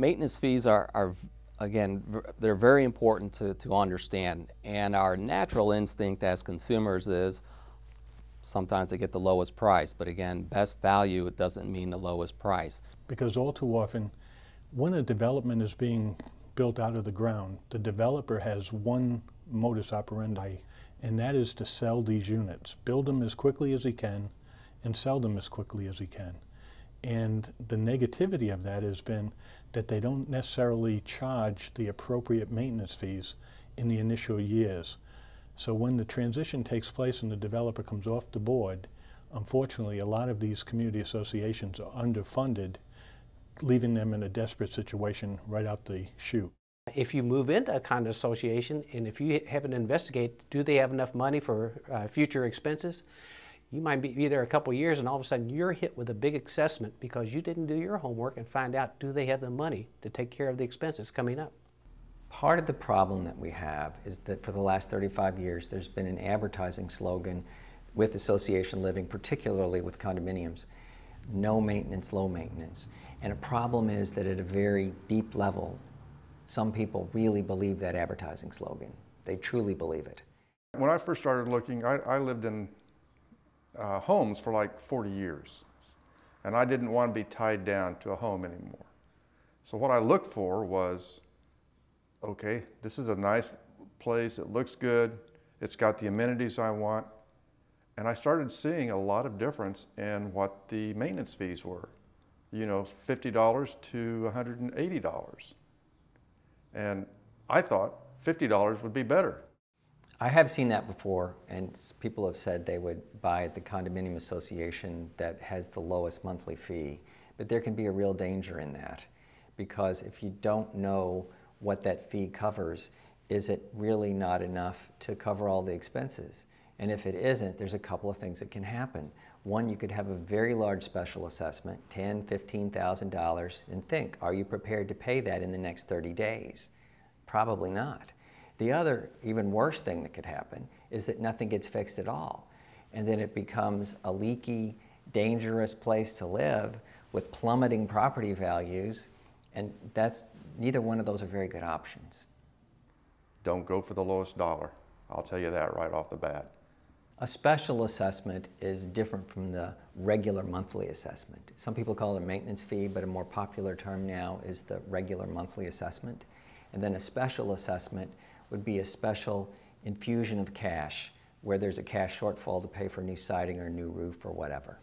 Maintenance fees are again, they're very important to understand, and our natural instinct as consumers is sometimes they get the lowest price, but again, best value, it doesn't mean the lowest price. Because all too often, when a development is being built out of the ground, the developer has one modus operandi, and that is to sell these units, build them as quickly as he can, and sell them as quickly as he can. And the negativity of that has been that they don't necessarily charge the appropriate maintenance fees in the initial years. So when the transition takes place and the developer comes off the board, unfortunately a lot of these community associations are underfunded, leaving them in a desperate situation right out the chute. If you move into a condo association and if you haven't investigated, do they have enough money for future expenses? You might be there a couple of years and all of a sudden you're hit with a big assessment because you didn't do your homework and find out, do they have the money to take care of the expenses coming up? Part of the problem that we have is that for the last 35 years there's been an advertising slogan with association living, particularly with condominiums: no maintenance, low maintenance. And a problem is that at a very deep level, some people really believe that advertising slogan. They truly believe it. When I first started looking, I lived in homes for like 40 years, and I didn't want to be tied down to a home anymore. So what I looked for was, okay, this is a nice place, it looks good, it's got the amenities I want, and I started seeing a lot of difference in what the maintenance fees were. You know, $50 to $180. And I thought $50 would be better. I have seen that before, and people have said they would buy at the condominium association that has the lowest monthly fee. But there can be a real danger in that, because if you don't know what that fee covers, is it really not enough to cover all the expenses? And if it isn't, there's a couple of things that can happen. One, you could have a very large special assessment, $10,000, $15,000, and think, are you prepared to pay that in the next 30 days? Probably not. The other, even worse thing that could happen is that nothing gets fixed at all. And then it becomes a leaky, dangerous place to live with plummeting property values, and neither one of those are very good options. Don't go for the lowest dollar. I'll tell you that right off the bat. A special assessment is different from the regular monthly assessment. Some people call it a maintenance fee, but a more popular term now is the regular monthly assessment. And then a special assessment would be a special infusion of cash where there's a cash shortfall to pay for new siding or new roof or whatever.